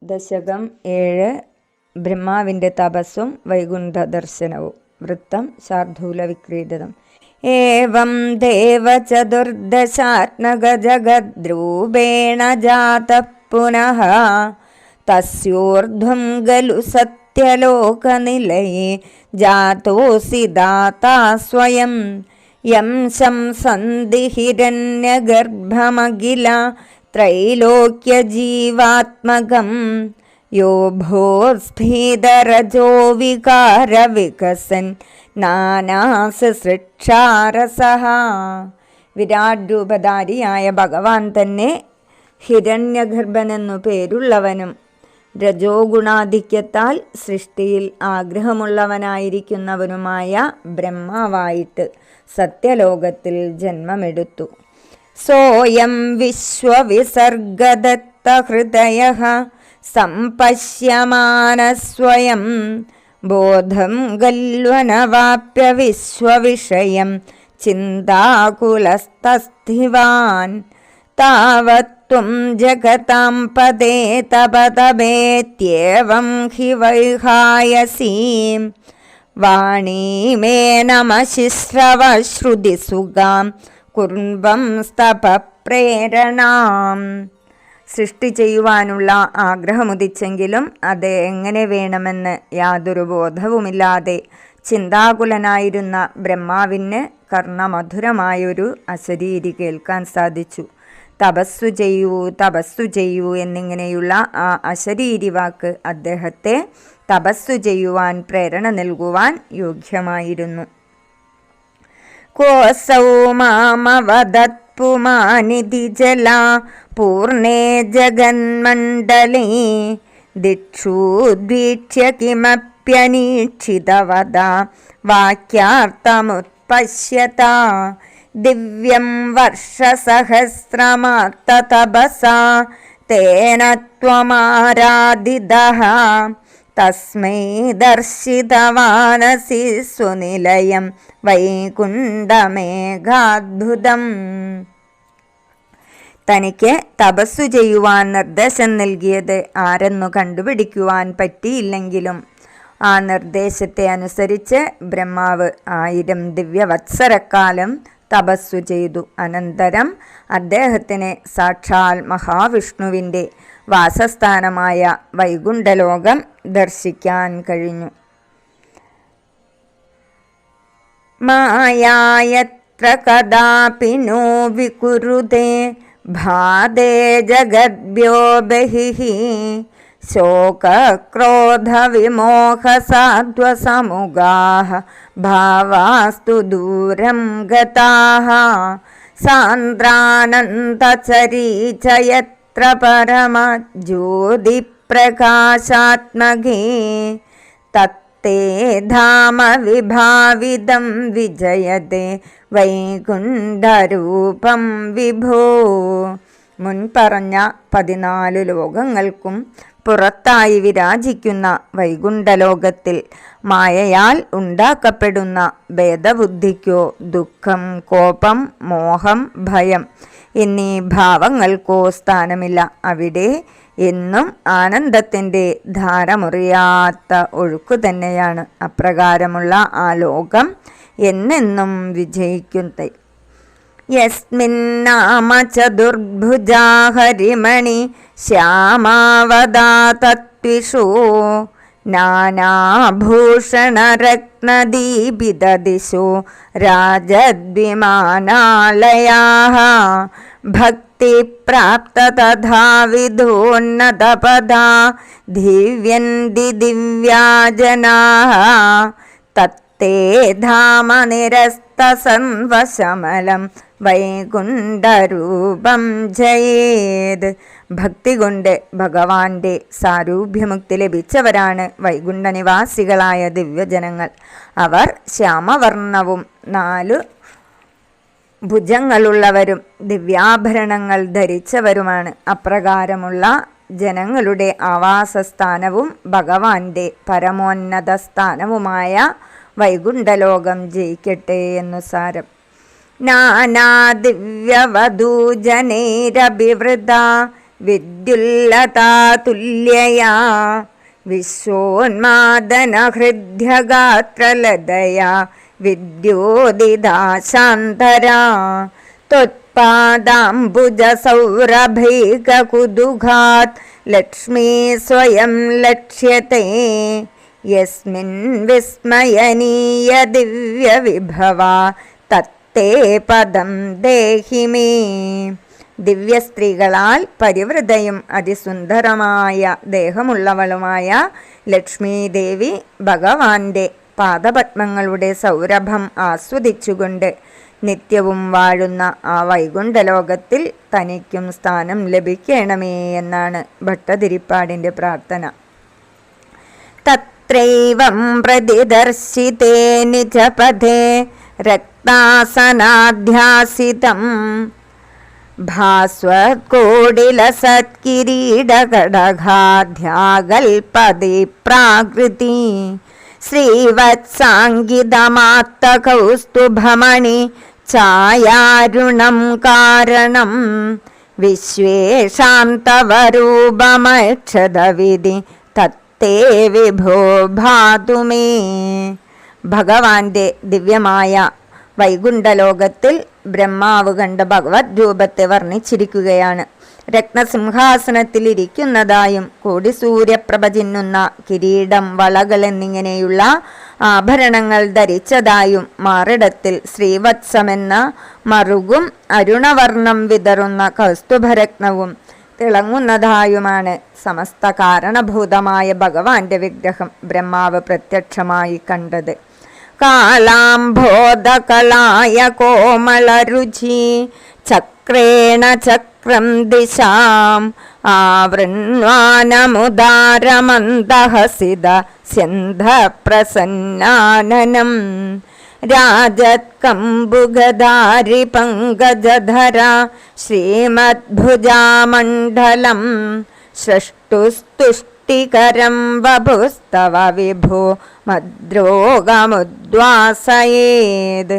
ദശകം 7 ബ്രഹ്മാവിൻ്റെ തപസ്സും വൈകുണ്ഠ ദർശനവും. വൃത്തം ശാർദൂല വിക്രീഡിതം. ഏവം ദേവചതുർദശാത്മകജഗദ്രൂപേണ ജാതഃ പുനഃ തസ്യോർധ്വം ഖലു സത്യലോകനിലയേ ജാതോസി ദാതാ സ്വയം യം ശംസന്തി ഹിരണ്യഗർഭമഖില ത്രൈലോക്യജീവാത്മകം യോ ഭോസ്ഫീതരജോ വികാരവികസൻ നാനാസൃക്ഷാരസഃ. വിരാട് രൂപധാരിയായ ഭഗവാൻ തന്നെ ഹിരണ്യഗർഭനെന്നു പേരുള്ളവനും രജോ ഗുണാധിക്യത്താൽ സൃഷ്ടിയിൽ ആഗ്രഹമുള്ളവനായിരിക്കുന്നവനുമായ ബ്രഹ്മാവായിട്ട് സത്യലോകത്തിൽ ജന്മമെടുത്തു. സോയം വിശ്വവിസർഗദത്തഹൃദയഃ സംപശ്യമാനസ്വയം ബോധം ഖല്വനവാപ്യ വിശ്വവിഷയം ചിന്താകുലസ്തസ്ഥിവാൻ താവത്ത്വം ജഗതാം പദേ തപതപേത്യേവം ഹി വൈഹായസീം വാണീമേനമശിശ്രവശ്രുതിസുഗാം കുർവം സ്തപപ്രേരണാം. സൃഷ്ടി ചെയ്യുവാനുള്ള ആഗ്രഹമുദിച്ചെങ്കിലും അത് എങ്ങനെ വേണമെന്ന് യാതൊരു ബോധവുമില്ലാതെ ചിന്താകുലനായിരുന്ന ബ്രഹ്മാവിന് കർണമധുരമായൊരു അശരീരി കേൾക്കാൻ സാധിച്ചു. തപസ്സു ചെയ്യൂ, തപസ്സു ചെയ്യൂ എന്നിങ്ങനെയുള്ള ആ അശരീരി വാക്ക് അദ്ദേഹത്തെ തപസ്സു ചെയ്യുവാൻ പ്രേരണ നൽകുവാൻ യോഗ്യമായിരുന്നു. കോസൗ മാമവദത്പുമാനിധി ജലാ പൂർണേ ജഗന്മണ്ഡലേ ദിക്ഷൂദ്വീക്ഷ്യ കിമപ്യനീക്ഷിതവദാ വാക്യാർത്ഥമുത്പശ്യത ദിവ്യം വർഷസഹസ്രമാർത്തതപസാ തേന ത്വമാരാധിതഃ തസ്മൈ ദർശിതവാനസി സ്വനിലയം വൈകുണ്ഠമേഘാദ്ഭുതം. തനിക്ക് തപസ്സു ചെയ്യുവാൻ നിർദ്ദേശം നൽകിയത് ആരെന്നു കണ്ടുപിടിക്കുവാൻ പറ്റിയില്ലെങ്കിലും ആ നിർദ്ദേശത്തെ അനുസരിച്ച് ബ്രഹ്മാവ് 1000 ദിവ്യവത്സരക്കാലം തപസ്സു ചെയ്തു. അനന്തരം അദ്ദേഹത്തിന് സാക്ഷാൽ മഹാവിഷ്ണുവിൻ്റെ വാസസ്ഥാനമായ വൈകുണ്ഠലോകം ദർശിക്കാൻ കഴിഞ്ഞു. മായായത്ര കദാപി നോ വികുരുതേ ഭാദേ ജഗദ്ഭ്യോ ബഹിഃ ശോകക്രോധവിമോഹസാധ്വസമുഗാഃ ഭാവാസ്തു ദൂരം ഗതാഃ സാന്ദ്രാനന്തചരീചയത്ര പരമജ്യോതിപ്രകാശാത്മകേ തത്തേ ധാമ വിഭാവിതം വിജയതേ വൈകുണ്ഠരൂപം വിഭോ. മുൻപറഞ്ഞ 14 ലോകങ്ങൾക്കും പുറത്തായി വിരാജിക്കുന്ന വൈകുണ്ഠലോകത്തിൽ മായയാൽ ഉണ്ടാക്കപ്പെടുന്ന ഭേദബുദ്ധിക്കോ ദുഃഖം, കോപം, മോഹം, ഭയം എന്നീ ഭാവങ്ങൾക്കോ സ്ഥാനമില്ല. അവിടെ എന്നും ആനന്ദത്തിൻ്റെ ധാരമുറിയാത്ത ഒഴുക്കു തന്നെയാണ്. അപ്രകാരമുള്ള ആ ലോകം എന്നെന്നും വിജയിക്കുന്നത്. യസ്മിന്നാമ ചതുർഭുജാ ഹരിമണി ശ്യാമാവദാതത്വിഷു നാനാഭൂഷണരത്നദീപിതദിശു രാജദ്വിമാനാലയാഃ ഭക്തിപ്രാപ്ത തഥാ വിധോന്നതപദാ ദിവ്യന്തി ദിവ്യാജനാഃ തത്തേ ധാമ നിരസ്തസൻവശമലം വൈകുണ്ഠരൂപം ജയേത്. ഭക്തി കൊണ്ട് ഭഗവാന്റെ സാരൂപ്യമുക്തി ലഭിച്ചവരാണ് വൈകുണ്ഠ നിവാസികളായ ദിവ്യജനങ്ങൾ. അവർ ശ്യാമവർണ്ണവും 4 ഭുജങ്ങളുള്ളവരും ദിവ്യാഭരണങ്ങൾ ധരിച്ചവരുമാണ്. അപ്രകാരമുള്ള ജനങ്ങളുടെ ആവാസസ്ഥാനവും ഭഗവാന്റെ പരമോന്നത സ്ഥാനവുമായ വൈകുണ്ഠലോകം ജയിക്കട്ടെ എന്നു സാരം. നാനാദിവ്യവധൂജനൈരഭിവൃത വിദ്യുല്ലതാതുല്യയാ വിശ്വോന്മാദനഹൃദ്യഗാത്രലതയാ വിദ്യോദിതാ ശാന്തരാ ത്വത്പാദാംബുജസൗരഭൈകകുതുഘാത് ലക്ഷ്മീ സ്വയം ലക്ഷ്യത്തെ യസ്മിൻ വിസ്മയനീയ ദിവ്യവിഭവ തത്തേ പദം ദേഹി മേ. ദിവ്യസ്ത്രീകളാൽ പരിവൃതയും അതിസുന്ദരമായ ദേഹമുള്ളവളുമായ ലക്ഷ്മീദേവി ഭഗവാന്റെ പാദപത്മങ്ങളുടെ സൗരഭം ആസ്വദിച്ചുകൊണ്ട് നിത്യവും വാഴുന്ന ആ വൈകുണ്ഠലോകത്തിൽ തനിക്കും സ്ഥാനം ലഭിക്കണമേ എന്നാണ് ഭട്ടതിരിപ്പാടിൻ്റെ പ്രാർത്ഥന. തത്രൈവം പ്രതിദർശിതേ നിജപദേ രക്താസനാധ്യാസിതം ഭാസ്വത്കോടിലസത്കിരീടകടഘാധ്യാഗൽപദേ പ്രാകൃതി ശ്രീവത്സാംഗിതമാത്തകൗസ്തുഭമണി ഛായാരുണം കാരണം വിശ്വേശാന്തവരൂപമക്ഷതവിധി തത്തേ വിഭോ ഭാതുമേ. ഭഗവാന്റെ ദിവ്യമായ വൈകുണ്ഠലോകത്തിൽ ബ്രഹ്മാവ് കണ്ട ഭഗവത് രൂപത്തെ വർണ്ണിച്ചിരിക്കുകയാണ്. രത്നസിംഹാസനത്തിലിരിക്കുന്നതായും കോടിസൂര്യപ്രഭ ചിന്നുന്ന കിരീടം, വളകൾ എന്നിങ്ങനെയുള്ള ആഭരണങ്ങൾ ധരിച്ചതായും മാറിടത്തിൽ ശ്രീവത്സമെന്ന മറുകും അരുണവർണം വിതറുന്ന കൗസ്തുഭരത്നവും തിളങ്ങുന്നതായുമാണ് സമസ്ത കാരണഭൂതമായ ഭഗവാന്റെ വിഗ്രഹം ബ്രഹ്മാവ് പ്രത്യക്ഷമായി കണ്ടത്. കാലാംബോധകളായ കോമളരുചി ചക്രേണ ചക്രം ദിശാം ആവൃണ്വാനമുദാരമന്ദഹസിത സ്യന്ധപ്രസന്നാനനം രാജത്കംബുഗധാരി പങ്കജധര ശ്രീമദ്ഭുജാമണ്ഡലം സൃഷ്ടുസ്തുഷ്ടികരം വപുസ്തവ വിഭോ മദ്രോഗമുദ്വാസയേത്.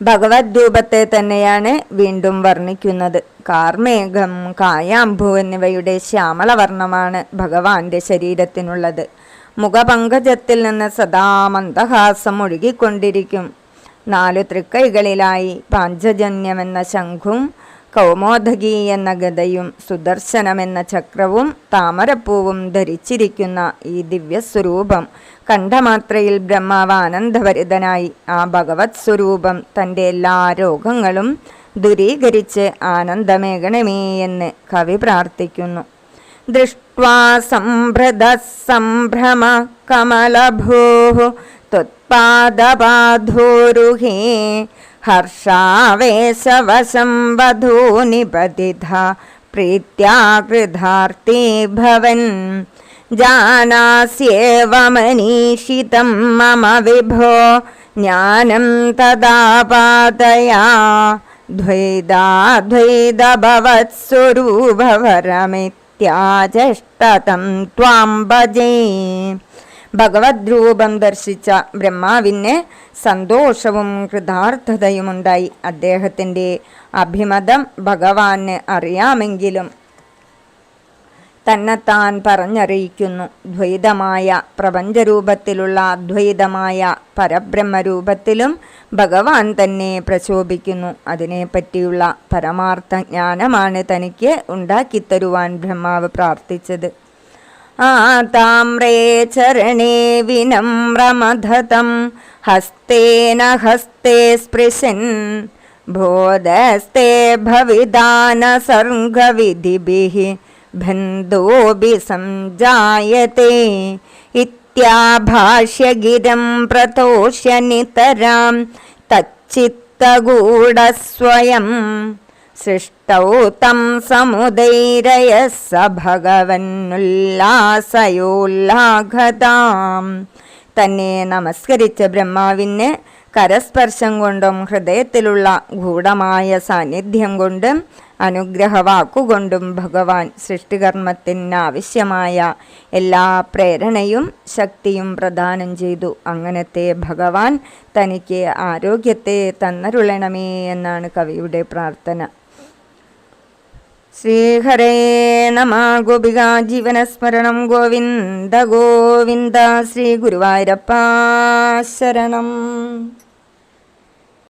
ഭഗവത് രൂപത്തെ തന്നെയാണ് വീണ്ടും വർണ്ണിക്കുന്നത്. കാർമേഘം, കായാംബു എന്നിവയുടെ ശ്യാമളവർണ്ണമാണ് ഭഗവാന്റെ ശരീരത്തിനുള്ളത്. മുഖപങ്കജത്തിൽ നിന്ന് സദാ മന്ദഹാസം ഒഴുകിക്കൊണ്ടിരിക്കും. 4 തൃക്കൈകളിലായി പാഞ്ചജന്യമെന്ന ശംഖും കൗമോദകി എന്ന ഗദയും സുദർശനമെന്ന ചക്രവും താമരപ്പൂവും ധരിച്ചിരിക്കുന്ന ഈ ദിവ്യസ്വരൂപം കണ്ഠമാത്രയിൽ ബ്രഹ്മാവ് ആനന്ദഭരിതനായി ആ ഭഗവത് സ്വരൂപം തൻ്റെ എല്ലാ രോഗങ്ങളും ദൂരീകരിച്ച് ആനന്ദമേകണമേ എന്ന് കവി പ്രാർത്ഥിക്കുന്നു. ദൃഷ്ട്വാ സംഭൃത സംഭ്രമ കമലഭൂഃ ത്വത്പാദപാധോരുഹേ ഹർഷാവേശവശം വധൂനിപതിത പ്രീത്യാകൃതാർത്തി ഭവൻ ജാനാസ്യേവ മനീഷിതം മമ വിഭോ ജ്ഞാനം തദാ പാതയാ ദ്വൈതാദ്വൈതഭവത്സ്വരൂപവരമിത്യാജഷ്ടതം ത്വാം ഭജേ. ഭഗവത് രൂപം ദർശിച്ച ബ്രഹ്മാവിന് സന്തോഷവും കൃതാർത്ഥതയുമുണ്ടായി. അദ്ദേഹത്തിൻ്റെ അഭിമതം ഭഗവാന് അറിയാമെങ്കിലും തന്നെത്താൻ പറഞ്ഞറിയിക്കുന്നു. ദ്വൈതമായ പ്രപഞ്ചരൂപത്തിലുള്ള അദ്വൈതമായ പരബ്രഹ്മരൂപത്തിലും ഭഗവാൻ തന്നെ പ്രശോഭിക്കുന്നു. അതിനെപ്പറ്റിയുള്ള പരമാർത്ഥ ജ്ഞാനമാണ് തനിക്ക് ഉണ്ടാക്കിത്തരുവാൻ ബ്രഹ്മാവ് പ്രാർത്ഥിച്ചത്. താമ്രേ ചരണേ വിനമ്രമധതം ഹസ്തേന ഹസ്തേ സ്പൃശൻ ബോധസ്തേ ഭവിദാന സർഗവിധിഭിഃ ബന്ധോഭി സംജായത്തെ ഇത്യാഭാഷ്യഗിരം പ്രതോഷ്യ നിതരാം തച്ചിത്തഗൂഢസ്വയം സൃഷ്ടൗ തം സമുദൈരയഃ സ ഭഗവന്നുല്ലാസയോല്ലാഘതാം. തന്നെ നമസ്കരിച്ച ബ്രഹ്മാവിന് കരസ്പർശം കൊണ്ടും ഹൃദയത്തിലുള്ള ഗൂഢമായ സാന്നിധ്യം കൊണ്ടും അനുഗ്രഹവാക്കുകൊണ്ടും ഭഗവാൻ സൃഷ്ടികർമ്മത്തിനാവശ്യമായ എല്ലാ പ്രേരണയും ശക്തിയും പ്രദാനം ചെയ്തു. അങ്ങനത്തെ ഭഗവാൻ തനിക്ക് ആരോഗ്യത്തെ തന്നരുളണമേ എന്നാണ് കവിയുടെ പ്രാർത്ഥന. ശ്രീഹരേ നമ. ഗോപികാ ജീവനസ്മരണം ഗോവിന്ദ ഗോവിന്ദ. ശ്രീ ഗുരുവായൂരപ്പ ശരണം.